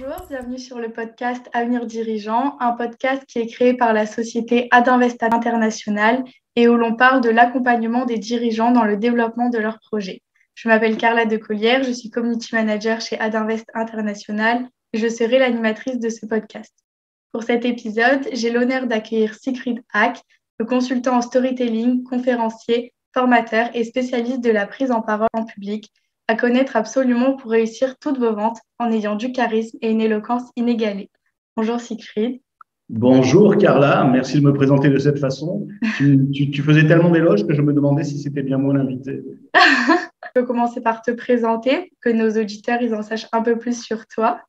Bonjour, bienvenue sur le podcast Avenir Dirigeant, un podcast qui est créé par la société Adinvest International et où l'on parle de l'accompagnement des dirigeants dans le développement de leurs projets. Je m'appelle Carla Decollière, je suis Community Manager chez Adinvest International et je serai l'animatrice de ce podcast. Pour cet épisode, j'ai l'honneur d'accueillir Siegfried Hack, le consultant en storytelling, conférencier, formateur et spécialiste de la prise en parole en public, à connaître absolument pour réussir toutes vos ventes en ayant du charisme et une éloquence inégalée. Bonjour Siegfried. Bonjour Carla, merci de me présenter de cette façon. Tu faisais tellement d'éloges que je me demandais si c'était bien moi l'invité. Je peux commencer par te présenter, que nos auditeurs ils en sachent un peu plus sur toi.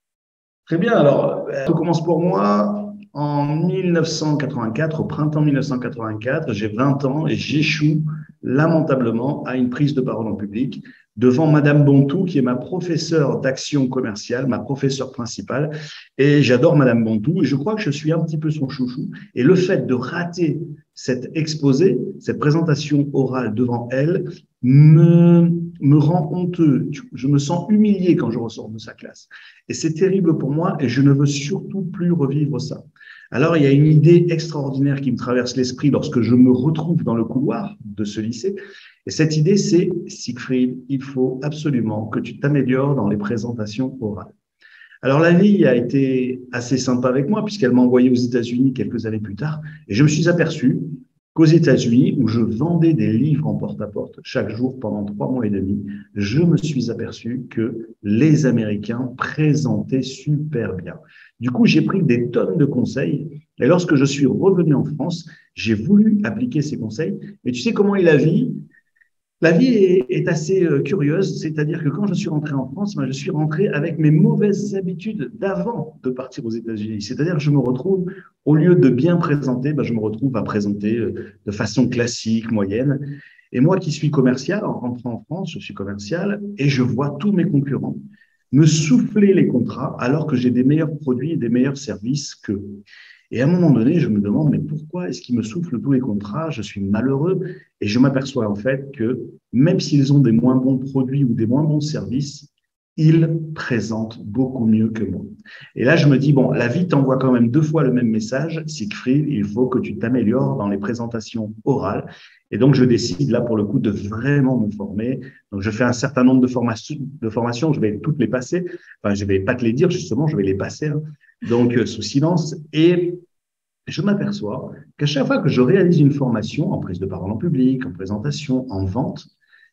Très bien, alors tout commence pour moi en 1984, au printemps 1984. J'ai 20 ans et j'échoue lamentablement à une prise de parole en public devant Madame Bontou, qui est ma professeure d'action commerciale, ma professeure principale. Et j'adore Madame Bontou et je crois que je suis un petit peu son chouchou. Et le fait de rater cet exposé, cette présentation orale devant elle, me rend honteux. Je me sens humilié quand je ressors de sa classe. Et c'est terrible pour moi et je ne veux surtout plus revivre ça. Alors, il y a une idée extraordinaire qui me traverse l'esprit lorsque je me retrouve dans le couloir de ce lycée. Et cette idée, c'est Siegfried, il faut absolument que tu t'améliores dans les présentations orales. Alors, la vie a été assez sympa avec moi puisqu'elle m'a envoyé aux États-Unis quelques années plus tard. Et je me suis aperçu qu'aux États-Unis, où je vendais des livres en porte-à-porte chaque jour pendant 3 mois et demi, je me suis aperçu que les Américains présentaient super bien. Du coup, j'ai pris des tonnes de conseils. Et lorsque je suis revenu en France, j'ai voulu appliquer ces conseils. Mais tu sais comment est la vie? La vie est assez curieuse, c'est-à-dire que quand je suis rentré en France, je suis rentré avec mes mauvaises habitudes d'avant de partir aux États-Unis. C'est-à-dire que je me retrouve, au lieu de bien présenter, je me retrouve à présenter de façon classique, moyenne. Et moi qui suis commercial, en rentrant en France, je suis commercial et je vois tous mes concurrents me souffler les contrats alors que j'ai des meilleurs produits et des meilleurs services qu'eux. Et à un moment donné, je me demande, mais pourquoi est-ce qu'ils me soufflent tous les contrats? Je suis malheureux et je m'aperçois en fait que même s'ils ont des moins bons produits ou des moins bons services, ils présentent beaucoup mieux que moi. Et là, je me dis, bon, la vie t'envoie quand même 2 fois le même message. Siegfried, il faut que tu t'améliores dans les présentations orales. Et donc, je décide là, pour le coup, de vraiment me former. Donc, je fais un certain nombre de formations. Je vais toutes les passer. Enfin, je vais pas te les dire, justement, je vais les passer. Donc, sous silence. Et je m'aperçois qu'à chaque fois que je réalise une formation en prise de parole en public, en présentation, en vente,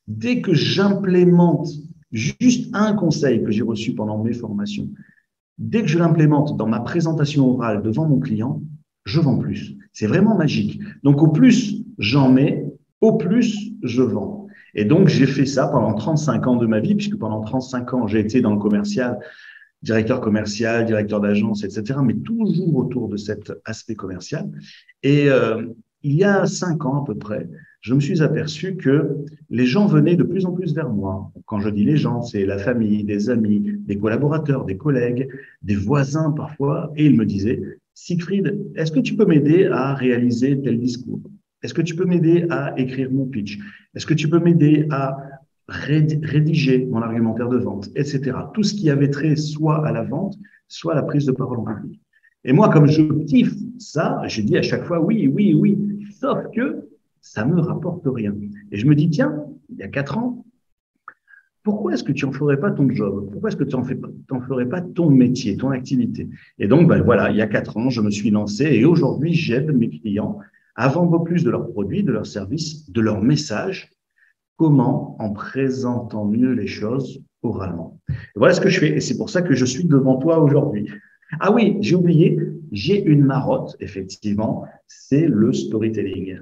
dès que j'implémente juste un conseil que j'ai reçu pendant mes formations, dès que je l'implémente dans ma présentation orale devant mon client, je vends plus. C'est vraiment magique. Donc, au plus j'en mets, au plus je vends. Et donc, j'ai fait ça pendant 35 ans de ma vie, puisque pendant 35 ans, j'ai été dans le commercial, directeur commercial, directeur d'agence, etc., mais toujours autour de cet aspect commercial. Et il y a 5 ans à peu près, je me suis aperçu que les gens venaient de plus en plus vers moi. Quand je dis les gens, c'est la famille, des amis, des collaborateurs, des collègues, des voisins parfois, et ils me disaient, Siegfried, est-ce que tu peux m'aider à réaliser tel discours? Est-ce que tu peux m'aider à écrire mon pitch? Est-ce que tu peux m'aider à rédiger mon argumentaire de vente, etc. Tout ce qui avait trait soit à la vente, soit à la prise de parole en public. Et moi, comme je kiffe ça, j'ai dit à chaque fois oui, oui, oui, sauf que ça me rapporte rien. Et je me dis, tiens, il y a 4 ans, pourquoi est-ce que tu en ferais pas ton job? Pourquoi est-ce que tu en ferais pas ton métier, ton activité? Et donc, voilà, il y a 4 ans, je me suis lancé et aujourd'hui, j'aide mes clients à vendre plus de leurs produits, de leurs services, de leurs messages. Comment? En présentant mieux les choses oralement. Et voilà ce que je fais. Et c'est pour ça que je suis devant toi aujourd'hui. Ah oui, j'ai oublié, j'ai une marotte, effectivement, c'est le storytelling.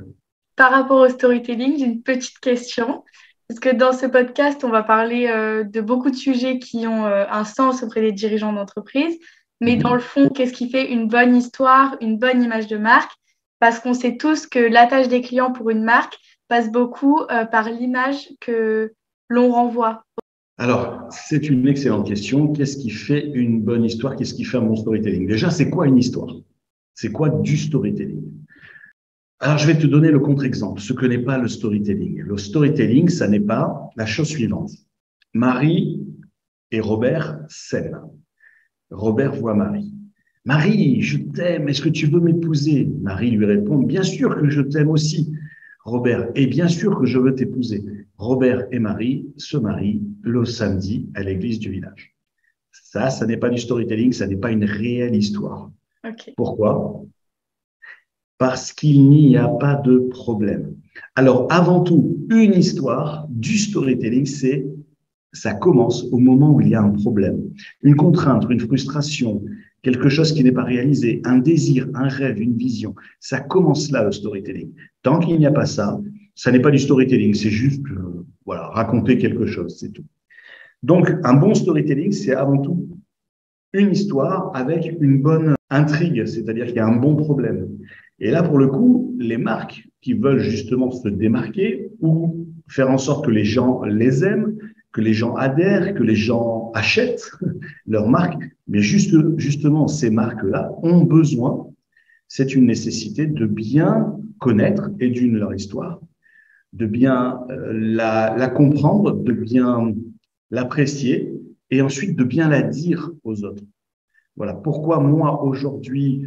Par rapport au storytelling, j'ai une petite question. Parce que dans ce podcast, on va parler de beaucoup de sujets qui ont un sens auprès des dirigeants d'entreprise. Mais dans le fond, qu'est-ce qui fait une bonne histoire, une bonne image de marque? Parce qu'on sait tous que l'attache des clients pour une marque passe beaucoup par l'image que l'on renvoie. Alors, c'est une excellente question. Qu'est-ce qui fait une bonne histoire? Qu'est-ce qui fait un bon storytelling? Déjà, c'est quoi une histoire? C'est quoi du storytelling? Alors, je vais te donner le contre-exemple, ce que n'est pas le storytelling. Le storytelling, ça n'est pas la chose suivante. Marie et Robert s'aiment. Robert voit Marie. Marie, je t'aime, est-ce que tu veux m'épouser? Marie lui répond, bien sûr que je t'aime aussi, Robert, et bien sûr que je veux t'épouser. Robert et Marie se marient le samedi à l'église du village. Ça n'est pas du storytelling, ça n'est pas une réelle histoire. Ok. Pourquoi? Parce qu'il n'y a pas de problème. Alors, avant tout, une histoire du storytelling, ça commence au moment où il y a un problème, une contrainte, une frustration, quelque chose qui n'est pas réalisé, un désir, un rêve, une vision. Ça commence là, le storytelling. Tant qu'il n'y a pas ça, ça n'est pas du storytelling, c'est juste voilà, raconter quelque chose, c'est tout. Donc, un bon storytelling, c'est avant tout une histoire avec une bonne intrigue, c'est-à-dire qu'il y a un bon problème. Et là, pour le coup, les marques qui veulent justement se démarquer ou faire en sorte que les gens les aiment, que les gens adhèrent, que les gens achètent leur marque, mais justement, ces marques-là ont besoin, c'est une nécessité de bien connaître et d'une leur histoire, de bien la comprendre, de bien l'apprécier et ensuite de bien la dire aux autres. Voilà. Pourquoi moi, aujourd'hui,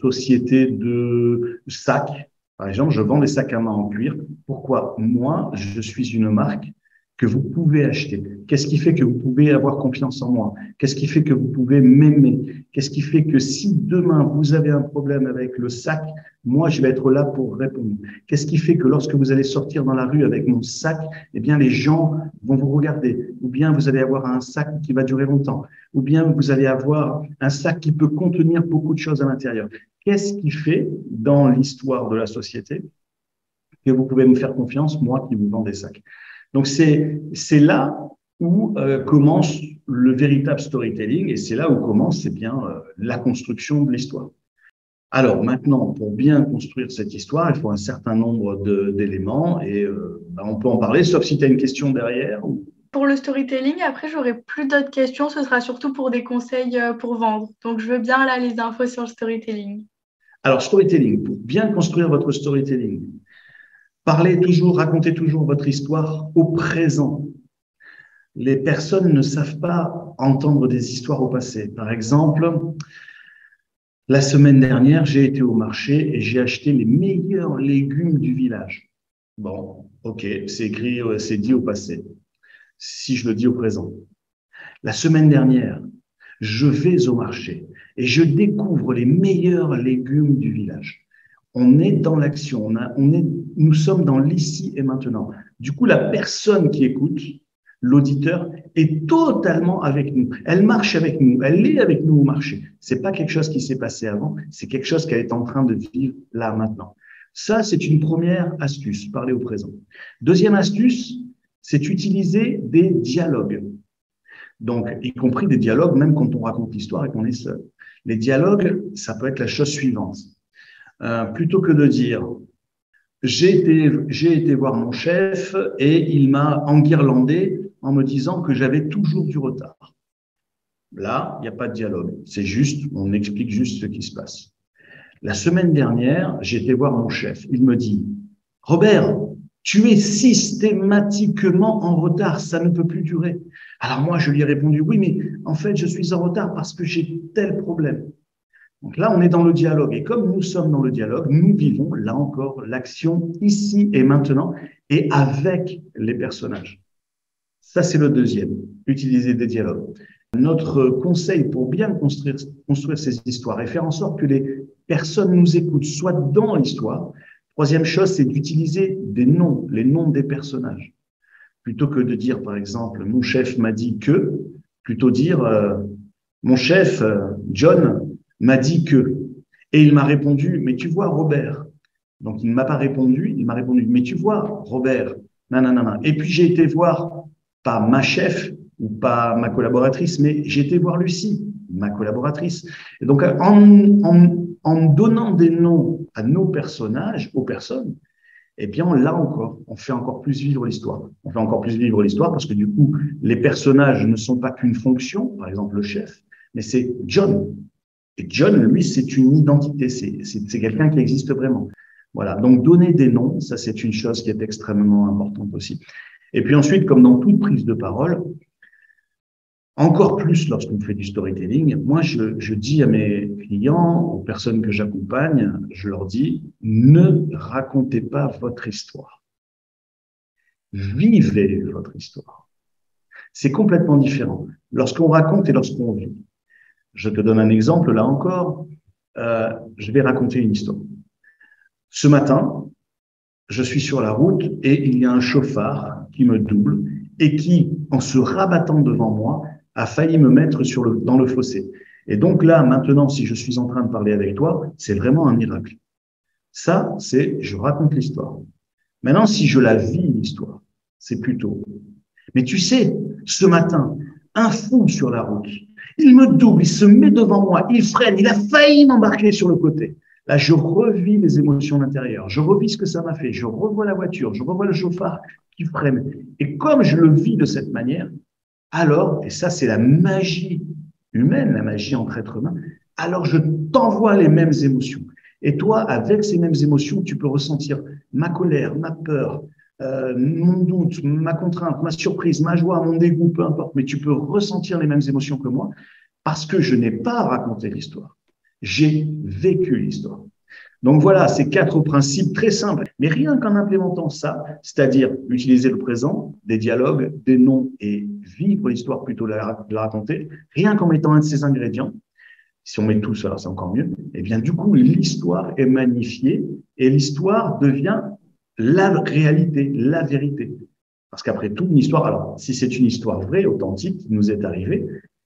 société de sacs, par exemple, je vends des sacs à main en cuir. Pourquoi moi, je suis une marque que vous pouvez acheter? Qu'est-ce qui fait que vous pouvez avoir confiance en moi? Qu'est-ce qui fait que vous pouvez m'aimer? Qu'est-ce qui fait que si demain vous avez un problème avec le sac, moi, je vais être là pour répondre? Qu'est-ce qui fait que lorsque vous allez sortir dans la rue avec mon sac, eh bien, les gens vont vous regarder? Ou bien vous allez avoir un sac qui va durer longtemps? Ou bien vous allez avoir un sac qui peut contenir beaucoup de choses à l'intérieur? Qu'est-ce qui fait dans l'histoire de la société que vous pouvez me faire confiance, moi qui vous vends des sacs? Donc, c'est là où commence le véritable storytelling et c'est là où commence bien, la construction de l'histoire. Alors maintenant, pour bien construire cette histoire, il faut un certain nombre d'éléments et on peut en parler, sauf si tu as une question derrière. Ou... Pour le storytelling, après, j'aurai plus d'autres questions. Ce sera surtout pour des conseils pour vendre. Donc, je veux bien là les infos sur le storytelling. Alors, storytelling, pour bien construire votre storytelling, parlez toujours, racontez toujours votre histoire au présent. Les personnes ne savent pas entendre des histoires au passé. Par exemple, la semaine dernière, j'ai été au marché et j'ai acheté les meilleurs légumes du village. Bon, ok, c'est écrit, c'est dit au passé. Si je le dis au présent. La semaine dernière, je vais au marché et je découvre les meilleurs légumes du village. On est dans l'action, nous sommes dans l'ici et maintenant. Du coup, la personne qui écoute, l'auditeur, est totalement avec nous. Elle marche avec nous, elle est avec nous au marché. C'est pas quelque chose qui s'est passé avant, c'est quelque chose qu'elle est en train de vivre là maintenant. Ça, c'est une première astuce, parler au présent. Deuxième astuce, c'est utiliser des dialogues. Donc, y compris des dialogues, même quand on raconte l'histoire et qu'on est seul. Les dialogues, ça peut être la chose suivante. Plutôt que de dire j'ai été voir mon chef et il m'a enguirlandé en me disant que j'avais toujours du retard. Là, il n'y a pas de dialogue. C'est juste, on explique juste ce qui se passe. La semaine dernière, j'ai été voir mon chef. Il me dit, Robert, tu es systématiquement en retard, ça ne peut plus durer. Alors moi, je lui ai répondu, oui, mais en fait, je suis en retard parce que j'ai tel problème. Donc là, on est dans le dialogue. Et comme nous sommes dans le dialogue, nous vivons, là encore, l'action ici et maintenant et avec les personnages. Ça, c'est le deuxième, utiliser des dialogues. Notre conseil pour bien construire ces histoires et faire en sorte que les personnes nous écoutent, soit dans l'histoire. Troisième chose, c'est d'utiliser des noms, les noms des personnages. Plutôt que de dire, par exemple, mon chef m'a dit que, plutôt dire, mon chef, John, m'a dit que. Et il m'a répondu, mais tu vois, Robert. Donc, il ne m'a pas répondu, il m'a répondu, mais tu vois, Robert. Nanana. Et puis, j'ai été voir, pas ma chef ou pas ma collaboratrice, mais j'ai été voir Lucie, ma collaboratrice. Et donc, en donnant des noms à nos personnages, aux personnes, eh bien, là encore, on fait encore plus vivre l'histoire. On fait encore plus vivre l'histoire parce que du coup, les personnages ne sont pas qu'une fonction, par exemple le chef, mais c'est John. Et John, lui, c'est une identité, c'est quelqu'un qui existe vraiment. Voilà, donc donner des noms, ça c'est une chose qui est extrêmement importante aussi. Et puis ensuite, comme dans toute prise de parole, Encore plus lorsqu'on fait du storytelling. Moi, je dis à mes clients, aux personnes que j'accompagne, je leur dis, ne racontez pas votre histoire. Vivez votre histoire. C'est complètement différent. Lorsqu'on raconte et lorsqu'on vit. Je te donne un exemple, là encore. Je vais raconter une histoire. Ce matin, je suis sur la route et il y a un chauffard qui me double et qui, en se rabattant devant moi, a failli me mettre dans le fossé. Et donc là, maintenant, si je suis en train de parler avec toi, c'est vraiment un miracle. Ça, je raconte l'histoire. Maintenant, si je la vis, l'histoire, c'est plutôt. Mais tu sais, ce matin, un fou sur la route, il me double, il se met devant moi, il freine, il a failli m'embarquer sur le côté. Là, je revis les émotions d'intérieur, je revis ce que ça m'a fait, je revois la voiture, je revois le chauffard qui freine. Et comme je le vis de cette manière, alors, et ça c'est la magie humaine, la magie entre êtres humains, alors je t'envoie les mêmes émotions. Et toi, avec ces mêmes émotions, tu peux ressentir ma colère, ma peur, mon doute, ma contrainte, ma surprise, ma joie, mon dégoût, peu importe, mais tu peux ressentir les mêmes émotions que moi parce que je n'ai pas raconté l'histoire. J'ai vécu l'histoire. Donc voilà, ces 4 principes très simples. Mais rien qu'en implémentant ça, c'est-à-dire utiliser le présent, des dialogues, des noms et vivre l'histoire plutôt que de la raconter, rien qu'en mettant un de ces ingrédients, si on met tout ça, c'est encore mieux, et bien du coup, l'histoire est magnifiée et l'histoire devient la réalité, la vérité. Parce qu'après tout, une histoire, alors si c'est une histoire vraie, authentique, qui nous est arrivée,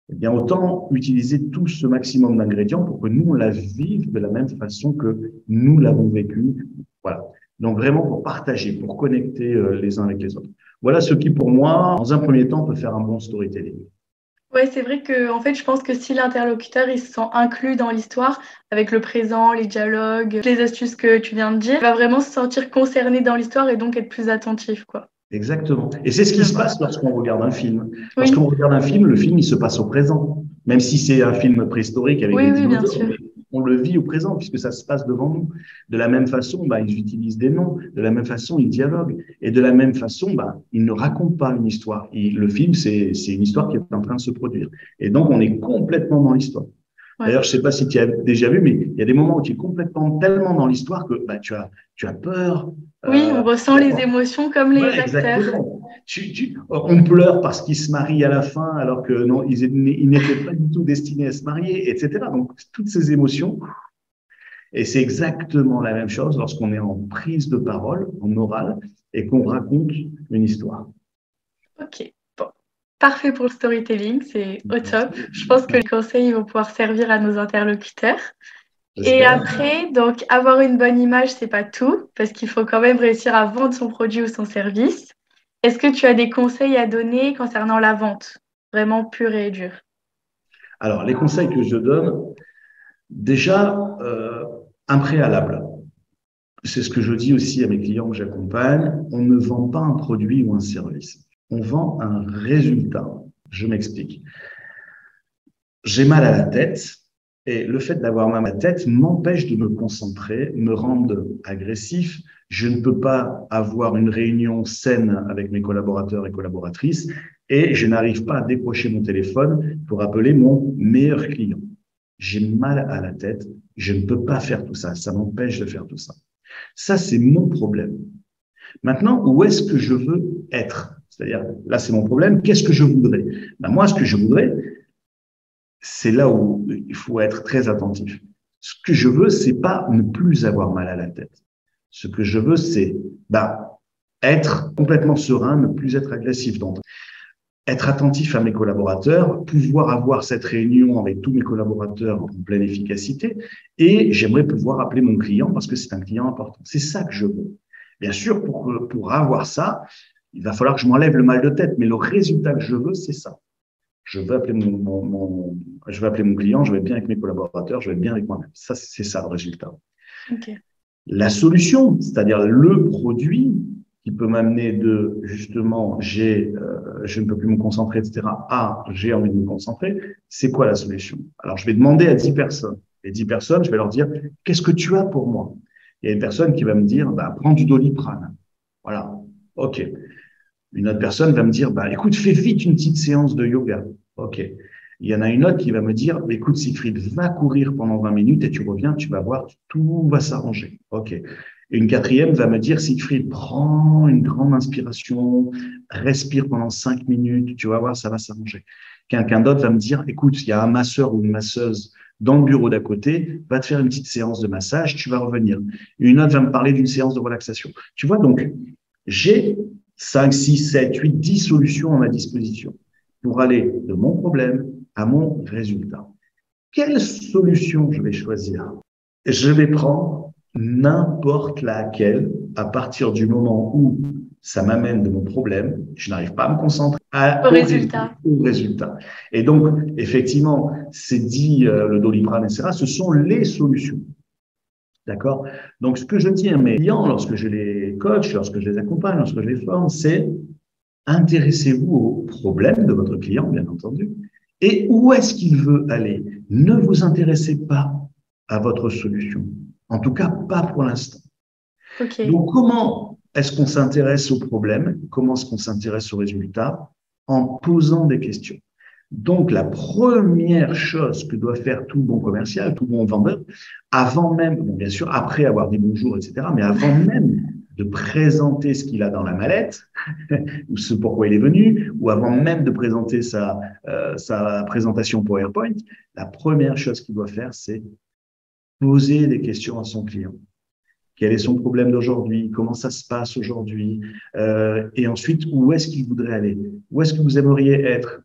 eh bien autant utiliser tout ce maximum d'ingrédients pour que nous, on la vive de la même façon que nous l'avons vécu. Voilà. Donc vraiment pour partager, pour connecter les uns avec les autres. Voilà ce qui, pour moi, dans un premier temps, peut faire un bon storytelling. Ouais, c'est vrai que en fait, je pense que si l'interlocuteur il se sent inclus dans l'histoire, avec le présent, les dialogues, les astuces que tu viens de dire, il va vraiment se sentir concerné dans l'histoire et donc être plus attentif, quoi. Exactement. Et c'est ce qui se passe lorsqu'on regarde un film. Oui, Lorsqu'on regarde un film, le film, il se passe au présent. Même si c'est un film préhistorique avec des oui, oui, bien dinosaures, sûr. mais on le vit au présent puisque ça se passe devant nous. De la même façon, bah, ils utilisent des noms. De la même façon, ils dialoguent. Et de la même façon, bah, ils ne racontent pas une histoire. Le film, c'est une histoire qui est en train de se produire. Et donc, on est complètement dans l'histoire. Ouais. D'ailleurs, je ne sais pas si tu as déjà vu, mais il y a des moments où tu es complètement tellement dans l'histoire que bah, tu as peur. Oui, on ressent les émotions comme les Voilà, acteurs. exactement. On pleure parce qu'ils se marient à la fin, alors que non, ils n'étaient pas du tout destinés à se marier, etc. Donc, toutes ces émotions. Et c'est exactement la même chose lorsqu'on est en prise de parole, en oral, et qu'on raconte une histoire. Ok, bon. Parfait pour le storytelling, c'est au top. Je pense que les conseils vont pouvoir servir à nos interlocuteurs. Et J'espère. après, donc, avoir une bonne image, c'est pas tout, parce qu'il faut quand même réussir à vendre son produit ou son service. Est-ce que tu as des conseils à donner concernant la vente, vraiment pure et dure? Alors, les conseils que je donne, déjà, un préalable. C'est ce que je dis aussi à mes clients que j'accompagne. On ne vend pas un produit ou un service. On vend un résultat. Je m'explique. J'ai mal à la tête et le fait d'avoir mal à la tête m'empêche de me concentrer, me rendre agressif. Je ne peux pas avoir une réunion saine avec mes collaborateurs et collaboratrices et je n'arrive pas à décrocher mon téléphone pour appeler mon meilleur client. J'ai mal à la tête, je ne peux pas faire tout ça, ça m'empêche de faire tout ça. Ça, c'est mon problème. Maintenant, où est-ce que je veux être? C'est-à-dire, là, c'est mon problème, qu'est-ce que je voudrais? Ben, moi, ce que je voudrais, c'est là où il faut être très attentif. Ce que je veux, c'est pas ne plus avoir mal à la tête. Ce que je veux, c'est être complètement serein, ne plus être agressif. Donc, être attentif à mes collaborateurs, pouvoir avoir cette réunion avec tous mes collaborateurs en pleine efficacité, et j'aimerais pouvoir appeler mon client parce que c'est un client important. C'est ça que je veux. Bien sûr, pour avoir ça, il va falloir que je m'enlève le mal de tête, mais le résultat que je veux, c'est ça. Je veux appeler je veux appeler mon client, je vais bien avec mes collaborateurs, je vais bien avec moi-même. Ça, c'est ça le résultat. Ok. La solution, c'est-à-dire le produit qui peut m'amener de justement je ne peux plus me concentrer, etc. à j'ai envie de me concentrer, c'est quoi la solution? Alors, je vais demander à 10 personnes. Les 10 personnes, je vais leur dire qu'est-ce que tu as pour moi? Il y a une personne qui va me dire prends du Doliprane. Voilà. OK. Une autre personne va me dire écoute, fais vite une petite séance de yoga. OK. Il y en a une autre qui va me dire, écoute, Siegfried, va courir pendant 20 minutes et tu reviens, tu vas voir, tout va s'arranger. OK. Et une quatrième va me dire, Siegfried, prends une grande inspiration, respire pendant 5 minutes, tu vas voir, ça va s'arranger. Quelqu'un d'autre va me dire, écoute, il y a un masseur ou une masseuse dans le bureau d'à côté, va te faire une petite séance de massage, tu vas revenir. Une autre va me parler d'une séance de relaxation. Tu vois, donc, j'ai 5, 6, 7, 8, 10 solutions à ma disposition pour aller de mon problème à mon résultat. Quelle solution je vais choisir? Je vais prendre n'importe laquelle à partir du moment où ça m'amène de mon problème, je n'arrive pas à me concentrer Au résultat. au résultat. Et donc, effectivement, c'est dit, le Doliprane, etc., ce sont les solutions. D'accord? Donc, ce que je dis à mes clients lorsque je les coach, lorsque je les accompagne, lorsque je les forme, c'est intéressez-vous au problème de votre client, bien entendu, et où est-ce qu'il veut aller. Ne vous intéressez pas à votre solution. En tout cas, pas pour l'instant. OK. Donc, comment est-ce qu'on s'intéresse au problème? Comment est-ce qu'on s'intéresse au résultat? En posant des questions. Donc, la première chose que doit faire tout bon commercial, tout bon vendeur, avant même, bon, bien sûr, après avoir dit bonjour, etc., mais avant même de présenter ce qu'il a dans la mallette, ou ce pourquoi il est venu, ou avant même de présenter sa présentation PowerPoint, la première chose qu'il doit faire, c'est poser des questions à son client. Quel est son problème d'aujourd'hui? Comment ça se passe aujourd'hui? Et ensuite, où est-ce qu'il voudrait aller? Où est-ce que vous aimeriez être?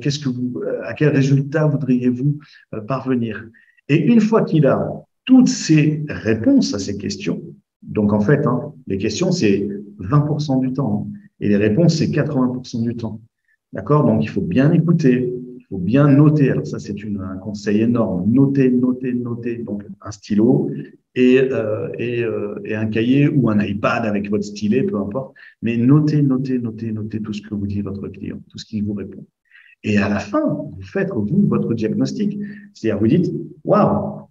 Qu'est-ce que vous, à quel résultat voudriez-vous parvenir? Et une fois qu'il a toutes ces réponses à ces questions, donc en fait, hein, les questions, c'est 20% du temps, hein, et les réponses, c'est 80% du temps. D'accord? Donc, il faut bien écouter, il faut bien noter. Alors ça, c'est un conseil énorme. Noter, noter, noter. Donc, un stylo et un cahier ou un iPad avec votre stylet, peu importe. Mais notez, notez, notez, notez tout ce que vous dit votre client, tout ce qu'il vous répond. Et à la fin, vous faites, vous, votre diagnostic. C'est-à-dire, vous dites, waouh,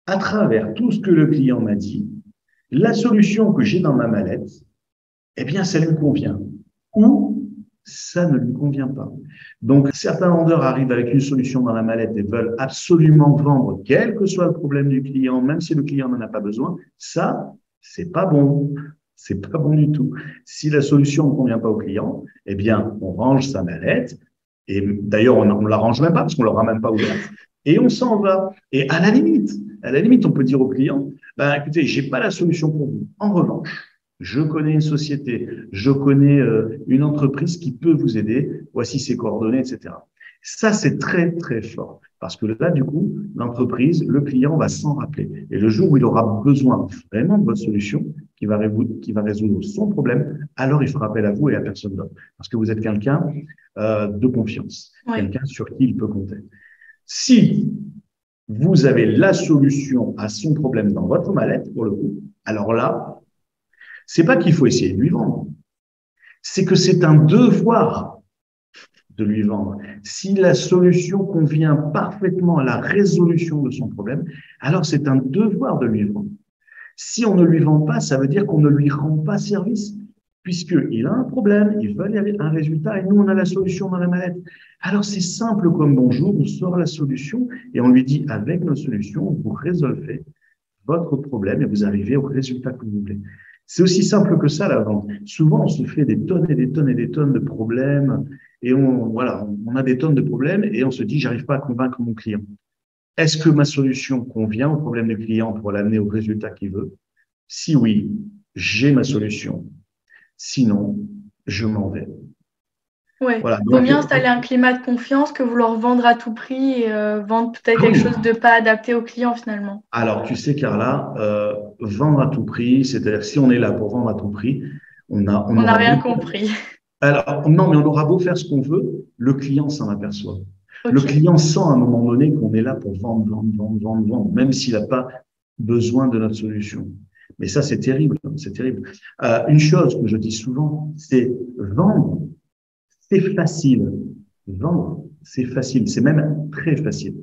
à travers tout ce que le client m'a dit, la solution que j'ai dans ma mallette, eh bien, ça lui convient. Ou ça ne lui convient pas. Donc, certains vendeurs arrivent avec une solution dans la mallette et veulent absolument vendre, quel que soit le problème du client, même si le client n'en a pas besoin. Ça, c'est pas bon. C'est pas bon du tout. Si la solution ne convient pas au client, eh bien, on range sa mallette. Et d'ailleurs, on ne la range même pas parce qu'on ne l'aura même pas ouverte. Et on s'en va. Et à la limite, on peut dire au client, ben, écoutez, j'ai pas la solution pour vous. En revanche, je connais une société, je connais une entreprise qui peut vous aider, voici ses coordonnées, etc. Ça, c'est très, très fort. Parce que là, du coup, l'entreprise, le client va s'en rappeler. Et le jour où il aura besoin vraiment de votre solution, qui va résoudre son problème, alors il fera appel à vous et à personne d'autre. Parce que vous êtes quelqu'un de confiance, Oui. quelqu'un sur qui il peut compter. Si vous avez la solution à son problème dans votre mallette, pour le coup, alors là, c'est pas qu'il faut essayer de lui vendre, c'est que c'est un devoir de lui vendre. Si la solution convient parfaitement à la résolution de son problème, alors c'est un devoir de lui vendre. Si on ne lui vend pas, ça veut dire qu'on ne lui rend pas service, puisqu'il a un problème, il veut aller à un résultat, et nous, on a la solution dans la mallette. Alors, c'est simple comme bonjour, on sort la solution, et on lui dit, avec notre solution, vous résolvez votre problème et vous arrivez au résultat que vous voulez. C'est aussi simple que ça, la vente. Souvent, on se fait des tonnes et des tonnes et des tonnes de problèmes et on a des tonnes de problèmes et on se dit, j'arrive pas à convaincre mon client. Est-ce que ma solution convient au problème du client pour l'amener au résultat qu'il veut? Si oui, j'ai ma solution. Sinon, je m'en vais. Ouais. Voilà. Vaut Donc, mieux installer un climat de confiance que vouloir vendre à tout prix et vendre peut-être ah quelque oui. chose de pas adapté au client finalement. Alors, tu sais, Carla, vendre à tout prix, c'est-à-dire si on est là pour vendre à tout prix, on On n'a aura rien beau. compris. Alors, non, mais on aura beau faire ce qu'on veut, le client s'en aperçoit. Le Ok. client sent à un moment donné qu'on est là pour vendre, vendre, vendre, vendre, vendre, même s'il n'a pas besoin de notre solution. Mais ça, c'est terrible, c'est terrible. Une chose que je dis souvent, c'est vendre, c'est facile. Vendre, c'est facile, c'est même très facile.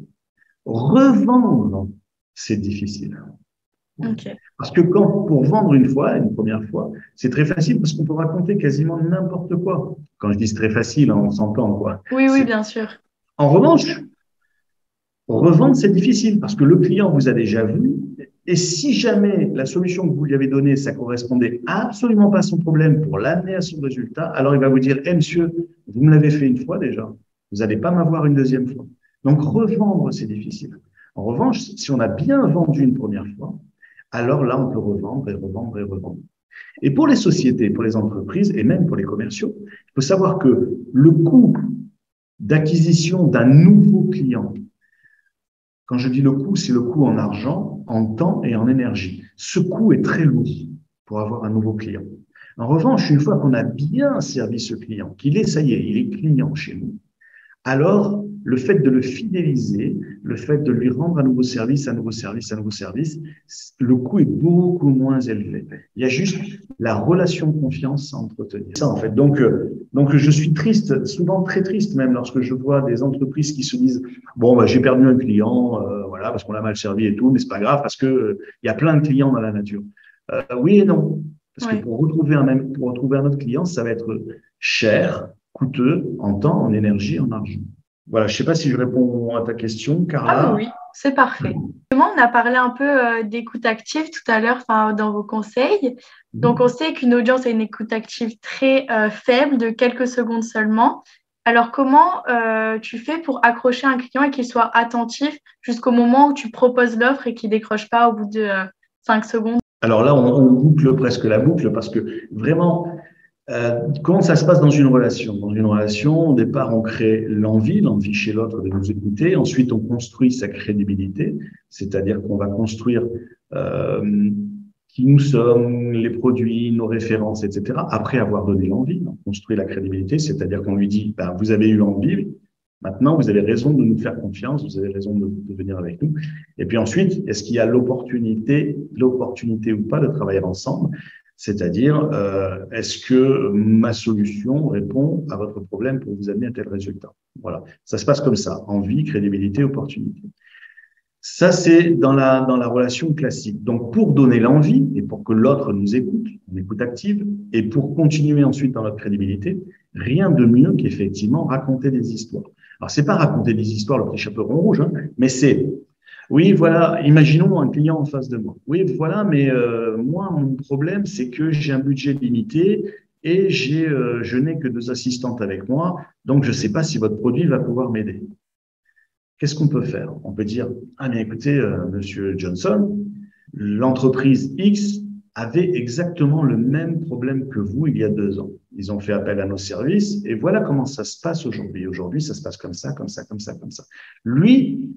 Revendre, c'est difficile. Ok. Parce que pour vendre une première fois, c'est très facile parce qu'on peut raconter quasiment n'importe quoi. Quand je dis c'est très facile, hein, on s'entend, quoi. Oui, oui, bien sûr. En revanche, revendre, c'est difficile parce que le client vous a déjà vu. Et si jamais la solution que vous lui avez donnée, ça correspondait absolument pas à son problème pour l'amener à son résultat, alors il va vous dire, eh, monsieur, vous me l'avez fait une fois déjà, vous n'allez pas m'avoir une deuxième fois. Donc, revendre, c'est difficile. En revanche, si on a bien vendu une première fois, alors là, on peut revendre et revendre et revendre. Et pour les sociétés, pour les entreprises et même pour les commerciaux, il faut savoir que le coût d'acquisition d'un nouveau client, quand je dis le coût, c'est le coût en argent, en temps et en énergie. Ce coût est très lourd pour avoir un nouveau client. En revanche, une fois qu'on a bien servi ce client, qu'il est, ça y est, il est client chez nous, alors le fait de le fidéliser, le fait de lui rendre un nouveau service, un nouveau service, un nouveau service, le coût est beaucoup moins élevé. Il y a juste la relation de confiance à entretenir. Ça, en fait. Donc, je suis triste, souvent très triste même, lorsque je vois des entreprises qui se disent bon, bah, j'ai perdu un client, voilà, parce qu'on l'a mal servi et tout, mais c'est pas grave parce que il y a plein de clients dans la nature. Oui et non, parce que Oui. pour retrouver un autre client, ça va être cher, coûteux en temps, en énergie, en argent. Voilà, je ne sais pas si je réponds à ta question, Ah oui, Carla. oui, c'est parfait. Justement, on a parlé un peu d'écoute active tout à l'heure, enfin, dans vos conseils. Donc, on sait qu'une audience a une écoute active très faible, de quelques secondes seulement. Alors, comment tu fais pour accrocher un client et qu'il soit attentif jusqu'au moment où tu proposes l'offre et qu'il ne décroche pas au bout de 5 secondes? Alors là, on boucle presque la boucle parce que vraiment, comment ça se passe dans une relation? Dans une relation, au départ, on crée l'envie chez l'autre de nous écouter. Ensuite, on construit sa crédibilité, c'est-à-dire qu'on va construire qui nous sommes, les produits, nos références, etc. Après avoir donné l'envie, on construit la crédibilité, c'est-à-dire qu'on lui dit, ben, vous avez eu envie, maintenant vous avez raison de nous faire confiance, vous avez raison de venir avec nous. Et puis ensuite, est-ce qu'il y a l'opportunité ou pas de travailler ensemble? C'est-à-dire, est-ce que ma solution répond à votre problème pour vous amener à tel résultat? Voilà, ça se passe comme ça, envie, crédibilité, opportunité. Ça, c'est dans la relation classique. Donc, pour donner l'envie et pour que l'autre nous écoute, en écoute active, et pour continuer ensuite dans notre crédibilité, rien de mieux qu'effectivement raconter des histoires. Alors, c'est pas raconter des histoires, le petit chaperon rouge, hein, mais c'est, oui, voilà, imaginons un client en face de moi. Oui, voilà, mais moi, mon problème, c'est que j'ai un budget limité et je n'ai que 2 assistantes avec moi, donc je ne sais pas si votre produit va pouvoir m'aider. Qu'est-ce qu'on peut faire? On peut dire, ah bien écoutez, Monsieur Johnson, l'entreprise X avait exactement le même problème que vous il y a 2 ans. Ils ont fait appel à nos services et voilà comment ça se passe aujourd'hui. Aujourd'hui, ça se passe comme ça, comme ça, comme ça, comme ça. Lui,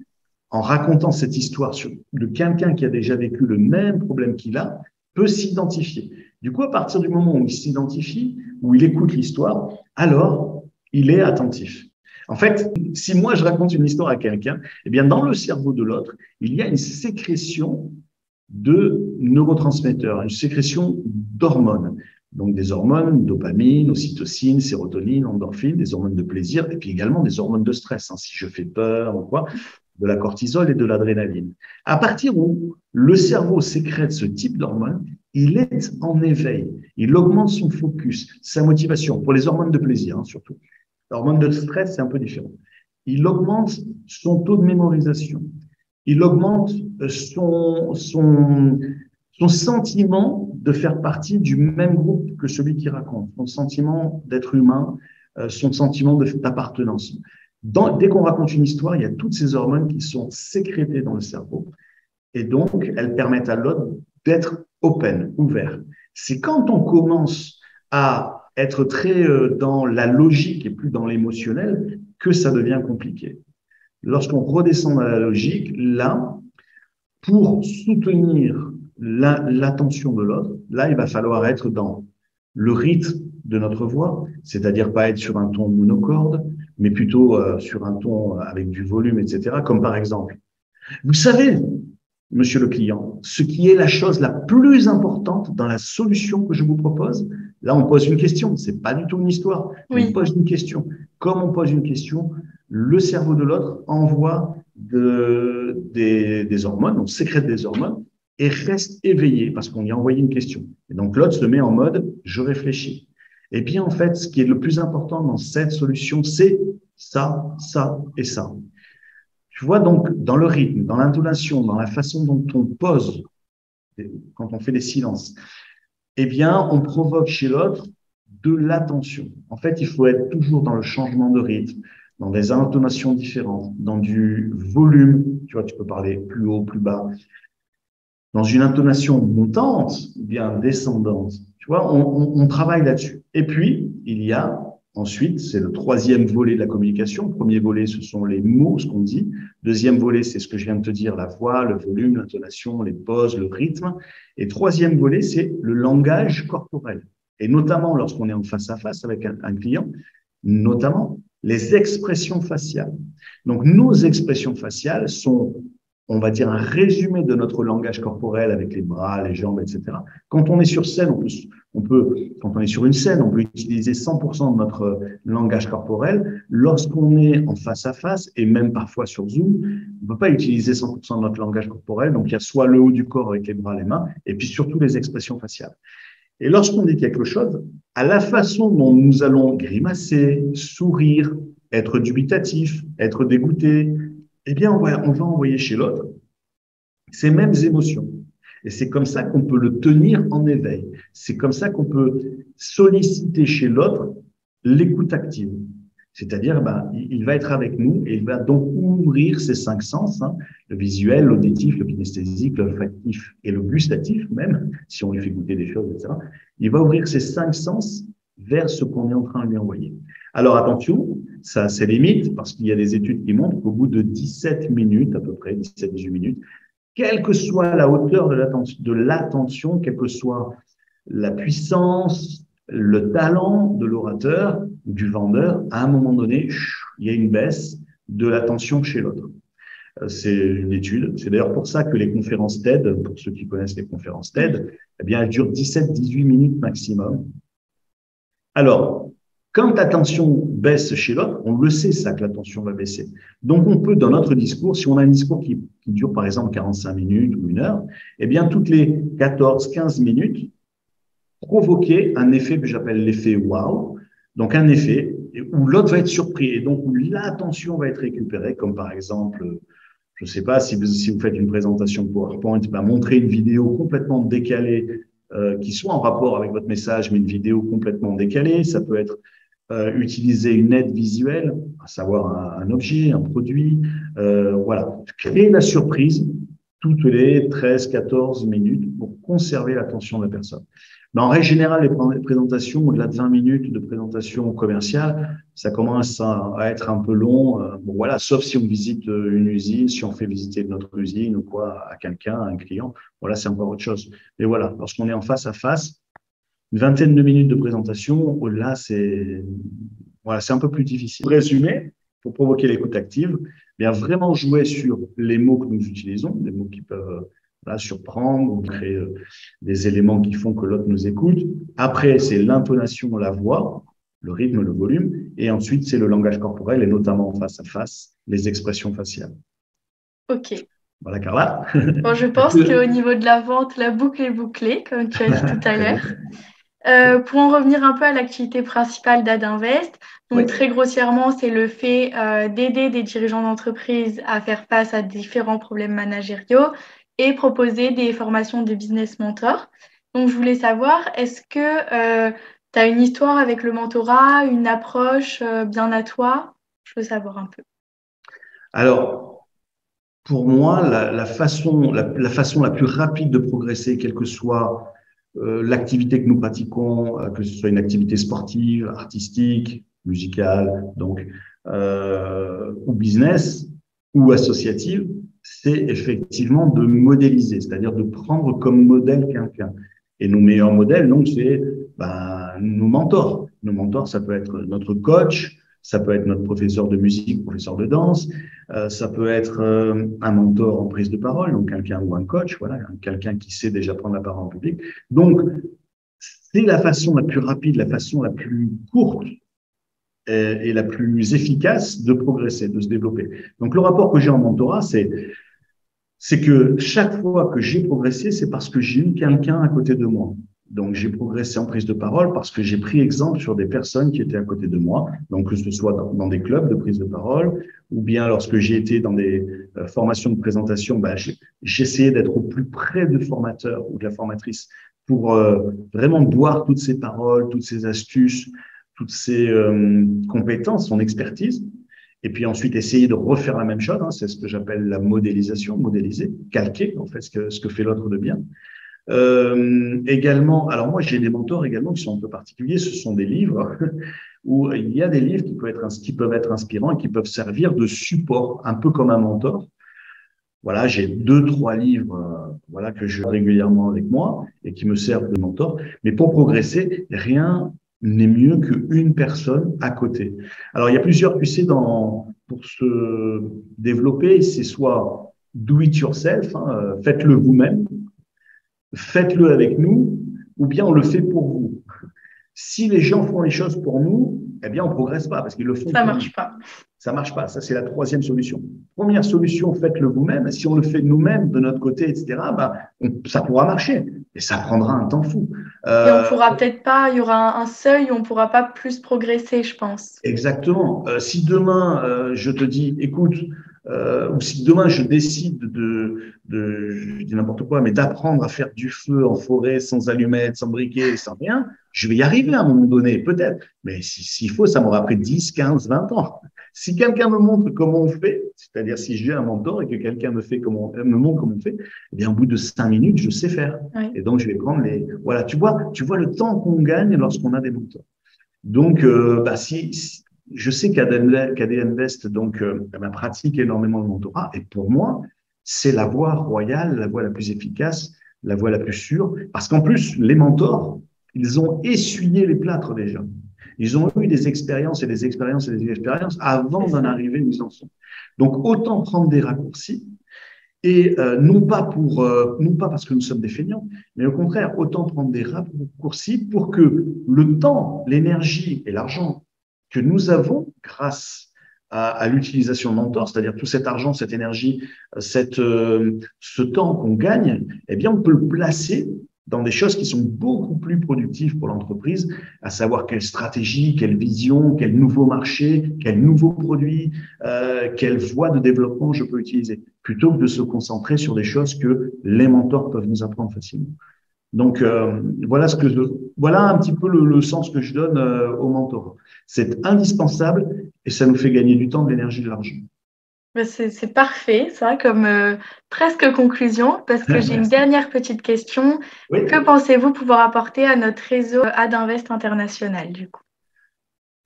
en racontant cette histoire de quelqu'un qui a déjà vécu le même problème qu'il a, peut s'identifier. Du coup, à partir du moment où il s'identifie, où il écoute l'histoire, alors il est attentif. En fait, si moi je raconte une histoire à quelqu'un, eh bien dans le cerveau de l'autre, il y a une sécrétion de neurotransmetteurs, une sécrétion d'hormones. Donc des hormones, dopamine, ocytocine, sérotonine, endorphine, des hormones de plaisir, et puis également des hormones de stress. Hein, si je fais peur ou quoi, de la cortisol et de l'adrénaline. À partir où le cerveau sécrète ce type d'hormones, il est en éveil. Il augmente son focus, sa motivation, pour les hormones de plaisir hein, surtout. L'hormone de stress, c'est un peu différent. Il augmente son taux de mémorisation. Il augmente son sentiment de faire partie du même groupe que celui qui raconte, son sentiment d'être humain, son sentiment d'appartenance. Dès qu'on raconte une histoire, il y a toutes ces hormones qui sont sécrétées dans le cerveau et donc elles permettent à l'autre d'être open, ouvert. C'est quand on commence à être très dans la logique et plus dans l'émotionnel que ça devient compliqué. Lorsqu'on redescend dans la logique, là, pour soutenir l'attention de l'autre, là, il va falloir être dans le rythme de notre voix, c'est-à-dire pas être sur un ton monocorde, mais plutôt sur un ton avec du volume, etc. Comme par exemple, vous savez, monsieur le client, ce qui est la chose la plus importante dans la solution que je vous propose, là, on pose une question, c'est pas du tout une histoire, Oui. on pose une question. Comme on pose une question, le cerveau de l'autre envoie des hormones, on sécrète des hormones, et reste éveillé parce qu'on lui a envoyé une question. Et donc, l'autre se met en mode « je réfléchis ». Et bien, en fait, ce qui est le plus important dans cette solution, c'est ça, ça et ça. Tu vois, donc, dans le rythme, dans l'intonation, dans la façon dont on pose, quand on fait des silences, eh bien, on provoque chez l'autre de l'attention. En fait, il faut être toujours dans le changement de rythme, dans des intonations différentes, dans du volume. Tu vois, tu peux parler plus haut, plus bas, dans une intonation montante ou bien descendante. Tu vois, on travaille là-dessus. Et puis, il y a ensuite, c'est le troisième volet de la communication. Le premier volet, ce sont les mots, ce qu'on dit. Deuxième volet, c'est ce que je viens de te dire, la voix, le volume, l'intonation, les pauses, le rythme. Et troisième volet, c'est le langage corporel. Et notamment lorsqu'on est en face à face avec un client, notamment les expressions faciales. Donc, nos expressions faciales sont, on va dire, un résumé de notre langage corporel avec les bras, les jambes, etc. Quand on est sur scène, quand on est sur une scène, on peut utiliser 100% de notre langage corporel. Lorsqu'on est en face à face, et même parfois sur Zoom, on ne peut pas utiliser 100% de notre langage corporel. Donc, il y a soit le haut du corps avec les bras, les mains, et puis surtout les expressions faciales. Et lorsqu'on dit quelque chose, à la façon dont nous allons grimacer, sourire, être dubitatif, être dégoûté, eh bien, on va envoyer chez l'autre ces mêmes émotions. Et c'est comme ça qu'on peut le tenir en éveil. C'est comme ça qu'on peut solliciter chez l'autre l'écoute active. C'est-à-dire, il va être avec nous et il va donc ouvrir ses 5 sens, le visuel, l'auditif, le kinesthésique, l'olfactif et le gustatif même, si on lui fait goûter des choses, etc. Il va ouvrir ses 5 sens vers ce qu'on est en train de lui envoyer. Alors attention, ça c'est limite parce qu'il y a des études qui montrent qu'au bout de 17 minutes, à peu près 17-18 minutes, quelle que soit la hauteur de l'attention, quelle que soit la puissance, le talent de l'orateur, du vendeur, à un moment donné, il y a une baisse de l'attention chez l'autre. C'est une étude. C'est d'ailleurs pour ça que les conférences TED, pour ceux qui connaissent les conférences TED, eh bien, elles durent 17-18 minutes maximum. Alors, quand l'attention baisse chez l'autre, on le sait ça, que l'attention va baisser. Donc, on peut, dans notre discours, si on a un discours qui dure par exemple 45 minutes ou 1 heure, eh bien, toutes les 14-15 minutes, provoquer un effet que j'appelle l'effet wow. Donc, un effet où l'autre va être surpris et donc où l'attention va être récupérée, comme par exemple, je ne sais pas, si vous faites une présentation PowerPoint, montrer une vidéo complètement décalée qui soit en rapport avec votre message, mais une vidéo complètement décalée. Ça peut être utiliser une aide visuelle, à savoir un objet, un produit. Voilà, créer la surprise toutes les 13-14 minutes pour conserver l'attention de la personne. Mais en règle générale, les présentations, au-delà de 20 minutes de présentation commerciale, ça commence à être un peu long. Bon, voilà, sauf si on visite une usine, si on fait visiter notre usine ou quoi à quelqu'un, à un client. Voilà, c'est encore autre chose. Mais voilà, lorsqu'on est en face à face, une vingtaine de minutes de présentation, au-delà, c'est un peu plus difficile. Pour résumer, pour provoquer l'écoute active, bien vraiment jouer sur les mots que nous utilisons, des mots qui peuvent surprendre ou créer des éléments qui font que l'autre nous écoute. Après, c'est l'intonation, la voix, le rythme, le volume. Et ensuite, c'est le langage corporel et notamment face à face, les expressions faciales. Ok. Voilà, Carla. Bon, je pense qu'au niveau de la vente, la boucle est bouclée, comme tu as dit tout à l'heure. Pour en revenir un peu à l'activité principale d'Adinvest, donc oui. Très grossièrement, c'est le fait d'aider des dirigeants d'entreprise à faire face à différents problèmes managériaux et proposer des formations de business mentor. Donc, je voulais savoir, est-ce que tu as une histoire avec le mentorat, une approche bien à toi? Je veux savoir un peu. Alors, pour moi, la façon la plus rapide de progresser, quelle que soit l'activité que nous pratiquons, que ce soit une activité sportive, artistique, musicale, donc, ou business, ou associative, c'est effectivement de modéliser, c'est-à-dire de prendre comme modèle quelqu'un. Et nos meilleurs modèles, donc, c'est nos mentors. Nos mentors, ça peut être notre coach, ça peut être notre professeur de musique, professeur de danse, ça peut être un mentor en prise de parole, donc quelqu'un ou un coach, voilà, quelqu'un qui sait déjà prendre la parole en public. Donc, c'est la façon la plus rapide, la façon la plus courte et la plus efficace de progresser, de se développer. Donc, le rapport que j'ai en mentorat, c'est que chaque fois que j'ai progressé, c'est parce que j'ai eu quelqu'un à côté de moi. Donc, j'ai progressé en prise de parole parce que j'ai pris exemple sur des personnes qui étaient à côté de moi. Donc, que ce soit dans des clubs de prise de parole ou bien lorsque j'ai été dans des formations de présentation, j'essayais d'être au plus près du formateur ou de la formatrice pour vraiment boire toutes ces paroles, toutes ces astuces, toutes ces compétences, son expertise. Et puis ensuite, essayer de refaire la même chose. Hein, c'est ce que j'appelle la modélisation, modéliser, calquer en fait ce que fait l'autre de bien. Également, alors moi j'ai des mentors également qui sont un peu particuliers. Ce sont des livres où il y a des livres qui peuvent être inspirants et qui peuvent servir de support, un peu comme un mentor. Voilà, j'ai 2, 3 livres, voilà que je régulièrement avec moi et qui me servent de mentor. Mais pour progresser, rien n'est mieux qu'une personne à côté. Alors il y a plusieurs, tu sais, pour se développer, c'est soit do it yourself, hein, faites-le vous-même, faites-le avec nous, ou bien on le fait pour vous. Si les gens font les choses pour nous, eh bien, on ne progresse pas parce qu'ils le font Ça pour nous. marche pas. Ça marche pas. Ça, c'est la troisième solution. Première solution, faites-le vous-même. Si on le fait nous-mêmes de notre côté, etc., ça pourra marcher. Et ça prendra un temps fou. Et on pourra peut-être pas, il y aura un seuil où on pourra pas plus progresser, je pense. Exactement. Si demain, je te dis, écoute, ou si demain je décide je dis n'importe quoi, mais d'apprendre à faire du feu en forêt sans allumettes, sans briquet, sans rien, je vais y arriver à un moment donné, peut-être. Mais s'il faut, ça m'aura pris 10, 15, 20 ans. Si quelqu'un me montre comment on fait, c'est-à-dire si j'ai un mentor et que quelqu'un me montre comment on fait, eh bien, au bout de 5 minutes, je sais faire. Oui. Et donc, je vais prendre voilà, tu vois le temps qu'on gagne lorsqu'on a des mentors. Donc, je sais qu'AD Invest pratique énormément le mentorat, et pour moi, c'est la voie royale, la voie la plus efficace, la voie la plus sûre, parce qu'en plus, les mentors, ils ont essuyé les plâtres déjà. Ils ont eu des expériences et des expériences et des expériences avant d'en arriver où ils en sont. Donc, autant prendre des raccourcis, et non pas parce que nous sommes des feignants, mais au contraire, autant prendre des raccourcis pour que le temps, l'énergie et l'argent que nous avons grâce à l'utilisation de mentors, c'est-à-dire tout cet argent, cette énergie, ce temps qu'on gagne, eh bien, on peut le placer dans des choses qui sont beaucoup plus productives pour l'entreprise, à savoir quelle stratégie, quelle vision, quel nouveau marché, quel nouveau produit, quelle voie de développement je peux utiliser, plutôt que de se concentrer sur des choses que les mentors peuvent nous apprendre facilement. Donc, voilà un petit peu le sens que je donne au mentorat. C'est indispensable et ça nous fait gagner du temps, de l'énergie, de l'argent. C'est parfait, ça, comme presque conclusion, parce que j'ai une dernière petite question. Oui. Que pensez-vous pouvoir apporter à notre réseau AdInvest International, du coup?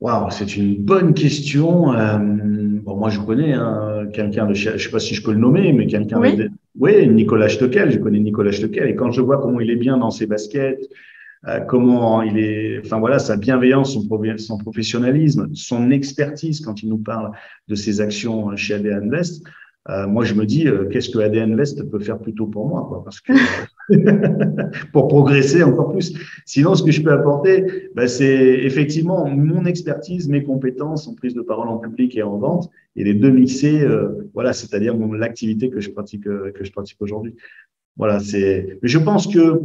Waouh, c'est une bonne question. Moi, je connais quelqu'un je ne sais pas si je peux le nommer, mais quelqu'un Oui. Oui, Nicolas Steckel. Je connais Nicolas Steckel. Et quand je vois comment il est bien dans ses baskets, comment il est, enfin voilà, sa bienveillance, son professionnalisme, son expertise quand il nous parle de ses actions chez AD Invest, moi je me dis qu'est-ce que AD Invest peut faire plutôt pour moi, quoi, parce que pour progresser encore plus. Sinon, ce que je peux apporter, c'est effectivement mon expertise, mes compétences en prise de parole en public et en vente, et les deux mixés, voilà, c'est-à-dire l'activité que je pratique aujourd'hui. Voilà, mais je pense que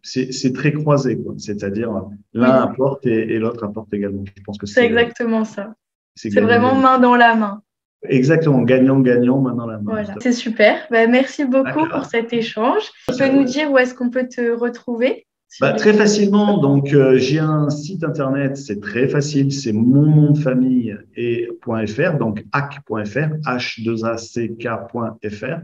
c'est très croisé, quoi. C'est-à-dire l'un apporte et l'autre apporte également. Je pense que c'est exactement ça. C'est vraiment gagnant-gagnant. main dans la main. Exactement, gagnant-gagnant, main dans la main. Voilà, c'est super. Merci beaucoup pour cet échange. Tu peux nous dire où est-ce qu'on peut te retrouver? Très facilement. Donc, j'ai un site internet, c'est très facile, c'est mon nom de famille et .fr, donc hack.fr, h2ack.fr.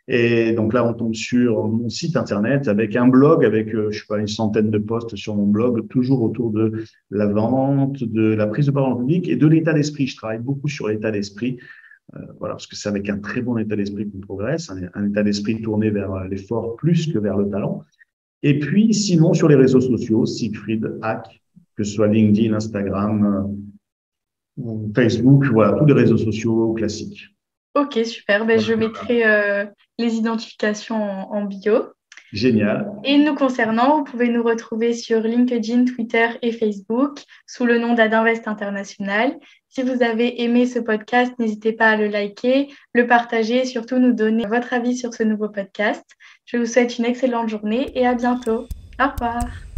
Et donc là, on tombe sur mon site internet avec un blog, avec, je sais pas, une centaine de posts sur mon blog, toujours autour de la vente, de la prise de parole en public et de l'état d'esprit. Je travaille beaucoup sur l'état d'esprit, voilà, parce que c'est avec un très bon état d'esprit qu'on progresse, un état d'esprit tourné vers l'effort plus que vers le talent. Et puis, sinon, sur les réseaux sociaux, Siegfried Hack, que ce soit LinkedIn, Instagram, Facebook, voilà, tous les réseaux sociaux classiques. Ok, super. Je mettrai les identifications en bio. Génial. Et nous concernant, vous pouvez nous retrouver sur LinkedIn, Twitter et Facebook sous le nom d'Adinvest International. Si vous avez aimé ce podcast, n'hésitez pas à le liker, le partager et surtout nous donner votre avis sur ce nouveau podcast. Je vous souhaite une excellente journée et à bientôt. Au revoir.